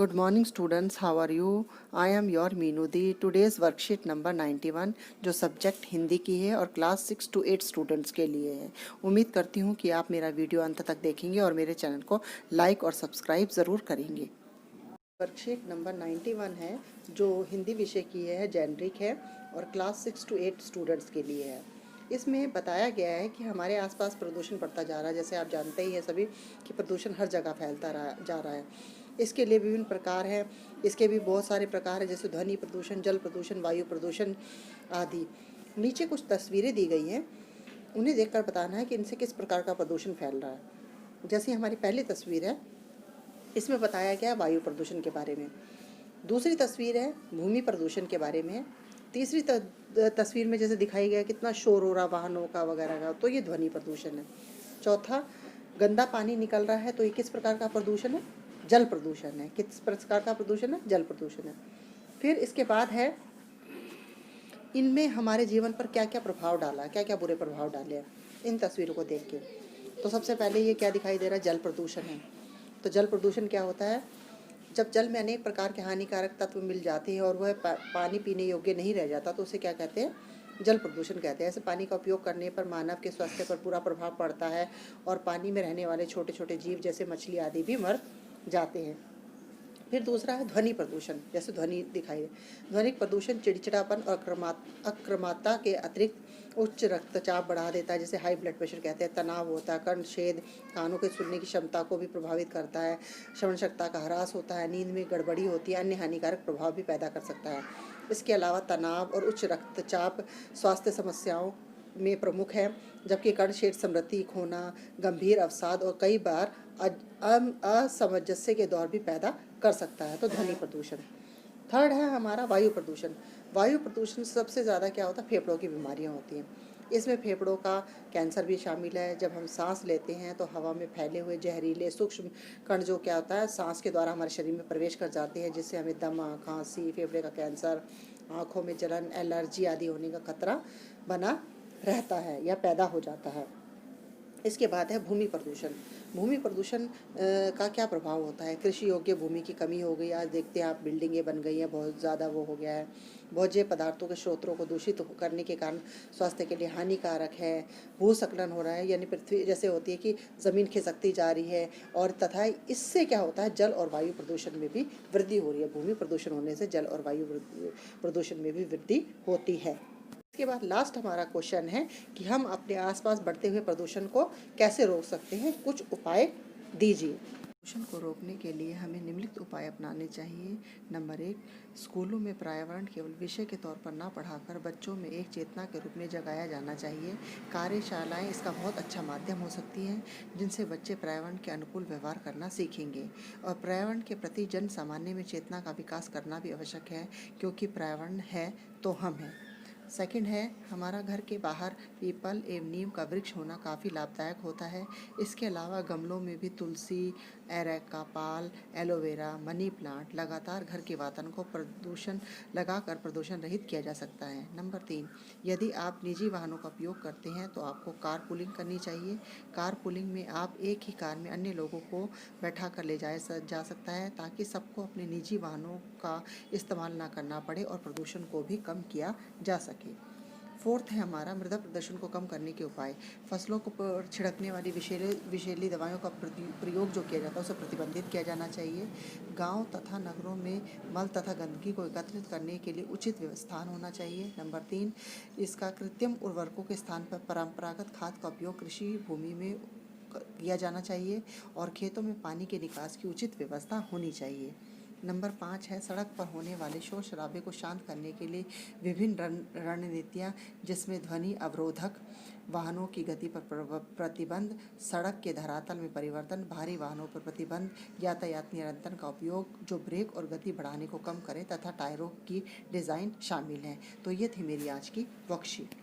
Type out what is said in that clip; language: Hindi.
Good morning students, how are you? I am your Meenu the. Today's worksheet number 91 जो सब्जेक्ट हिंदी की है और क्लास 6 to 8 स्टूडेंट्स के लिए है. उम्मीद करती हूँ कि आप मेरा वीडियो अंत तक देखेंगे और मेरे चैनल को लाइक और सब्सक्राइब ज़रूर करेंगे. वर्कशीट नंबर 91 है जो हिंदी विषय की है, जेनरिक है और क्लास 6 to 8 स्टूडेंट्स के लिए है. इसमें बताया गया है कि हमारे आसपास प्रदूषण बढ़ता जा रहा है. जैसे आप जानते ही हैं सभी कि प्रदूषण हर जगह फैलता जा रहा है. इसके लिए विभिन्न प्रकार हैं. इसके भी बहुत सारे प्रकार हैं, जैसे ध्वनि प्रदूषण, जल प्रदूषण, वायु प्रदूषण आदि. नीचे कुछ तस्वीरें दी गई हैं, उन्हें देखकर बताना है कि इनसे किस प्रकार का प्रदूषण फैल रहा है. जैसे हमारी पहली तस्वीर है, इसमें बताया गया वायु प्रदूषण के बारे में. दूसरी तस्वीर है भूमि प्रदूषण के बारे में. तीसरी तस्वीर में जैसे दिखाई गया कितना शोर हो रहा वाहनों का वगैरह का, तो ये ध्वनि प्रदूषण है. चौथा, गंदा पानी निकल रहा है, तो ये किस प्रकार का प्रदूषण है? जल प्रदूषण है. किस प्रकार का प्रदूषण है? जल प्रदूषण है. फिर इसके बाद है इनमें हमारे जीवन पर क्या क्या प्रभाव डाला, क्या क्या बुरे प्रभाव डाले हैं इन तस्वीरों को देख के. तो सबसे पहले ये क्या दिखाई दे रहा है? जल प्रदूषण है. तो जल प्रदूषण क्या होता है? जब जल में अनेक प्रकार के हानिकारक तत्व मिल जाते हैं और वह पानी पीने योग्य नहीं रह जाता, तो उसे क्या कहते हैं? जल प्रदूषण कहते हैं. ऐसे पानी का उपयोग करने पर मानव के स्वास्थ्य पर बुरा प्रभाव पड़ता है और पानी में रहने वाले छोटे छोटे जीव जैसे मछली आदि भी मर जाते हैं. फिर दूसरा है ध्वनि प्रदूषण. जैसे ध्वनि दिखाई दे. ध्वनिक प्रदूषण चिड़चिड़ापन और अक्रमता के अतिरिक्त उच्च रक्तचाप बढ़ा देता है, जैसे हाई ब्लड प्रेशर कहते हैं. तनाव होता है, कर्ण छेद, कानों के सुनने की क्षमता को भी प्रभावित करता है. श्रवण शक्ति का ह्रास होता है, नींद में गड़बड़ी होती है, अन्य हानिकारक प्रभाव भी पैदा कर सकता है. इसके अलावा तनाव और उच्च रक्तचाप स्वास्थ्य समस्याओं में प्रमुख है, जबकि कर्ण छेद, स्मृति खोना, गंभीर अवसाद और कई बार असामंजस्य के दौर भी पैदा कर सकता है. तो ध्वनि प्रदूषण. थर्ड है हमारा वायु प्रदूषण. वायु प्रदूषण सबसे ज़्यादा क्या होता है? फेफड़ों की बीमारियां होती हैं. इसमें फेफड़ों का कैंसर भी शामिल है. जब हम सांस लेते हैं तो हवा में फैले हुए जहरीले सूक्ष्म कण जो क्या होता है, सांस के द्वारा हमारे शरीर में प्रवेश कर जाते हैं, जिससे हमें दमा, खांसी, फेफड़े का कैंसर, आँखों में जलन, एलर्जी आदि होने का खतरा बना रहता है या पैदा हो जाता है. इसके बाद है भूमि प्रदूषण. भूमि प्रदूषण का क्या प्रभाव होता है? कृषि योग्य भूमि की कमी हो गई. आज देखते हैं आप, बिल्डिंगें बन गई हैं, बहुत ज़्यादा वो हो गया है. भोज्य पदार्थों के स्रोतों को दूषित करने के कारण स्वास्थ्य के लिए हानिकारक है. भूस्खलन हो रहा है, यानी पृथ्वी जैसे होती है कि ज़मीन खिसकती जा रही है, और तथा इससे क्या होता है? जल और वायु प्रदूषण में भी वृद्धि हो रही है. भूमि प्रदूषण होने से जल और वायु प्रदूषण में भी वृद्धि होती है. इसके बाद लास्ट हमारा क्वेश्चन है कि हम अपने आसपास बढ़ते हुए प्रदूषण को कैसे रोक सकते हैं, कुछ उपाय दीजिए. प्रदूषण को रोकने के लिए हमें निम्नलिखित उपाय अपनाने चाहिए. नंबर 1, स्कूलों में पर्यावरण केवल विषय के तौर पर ना पढ़ाकर बच्चों में एक चेतना के रूप में जगाया जाना चाहिए. कार्यशालाएं इसका बहुत अच्छा माध्यम हो सकती हैं, जिनसे बच्चे पर्यावरण के अनुकूल व्यवहार करना सीखेंगे. और पर्यावरण के प्रति जन सामान्य में चेतना का विकास करना भी आवश्यक है, क्योंकि पर्यावरण है तो हम हैं. सेकंड है, हमारा घर के बाहर पीपल एवं नीम का वृक्ष होना काफ़ी लाभदायक होता है. इसके अलावा गमलों में भी तुलसी, एरेका पाल, एलोवेरा, मनी प्लांट लगातार घर के वातावरण को प्रदूषण रहित किया जा सकता है. नंबर 3, यदि आप निजी वाहनों का उपयोग करते हैं तो आपको कार पूलिंग करनी चाहिए. कार पूलिंग में आप एक ही कार में अन्य लोगों को बैठा कर ले जाया जा सकता है, ताकि सबको अपने निजी वाहनों का इस्तेमाल ना करना पड़े और प्रदूषण को भी कम किया जा सके. फोर्थ है हमारा मृदा प्रदूषण को कम करने के उपाय. फसलों को छिड़कने वाली विषैली दवाओं का प्रयोग जो किया जाता है उसे प्रतिबंधित किया जाना चाहिए. गांव तथा नगरों में मल तथा गंदगी को एकत्रित करने के लिए उचित व्यवस्था होना चाहिए. नंबर 3, इसका कृत्रिम उर्वरकों के स्थान पर परंपरागत खाद का उपयोग कृषि भूमि में किया जाना चाहिए और खेतों में पानी के निकास की उचित व्यवस्था होनी चाहिए. नंबर 5 है सड़क पर होने वाले शोर शराबे को शांत करने के लिए विभिन्न रणनीतियाँ, जिसमें ध्वनि अवरोधक, वाहनों की गति पर प्रतिबंध, सड़क के धरातल में परिवर्तन, भारी वाहनों पर प्रतिबंध, यातायात नियंत्रण का उपयोग जो ब्रेक और गति बढ़ाने को कम करे, तथा टायरों की डिज़ाइन शामिल हैं. तो ये थी मेरी आज की वर्कशीट.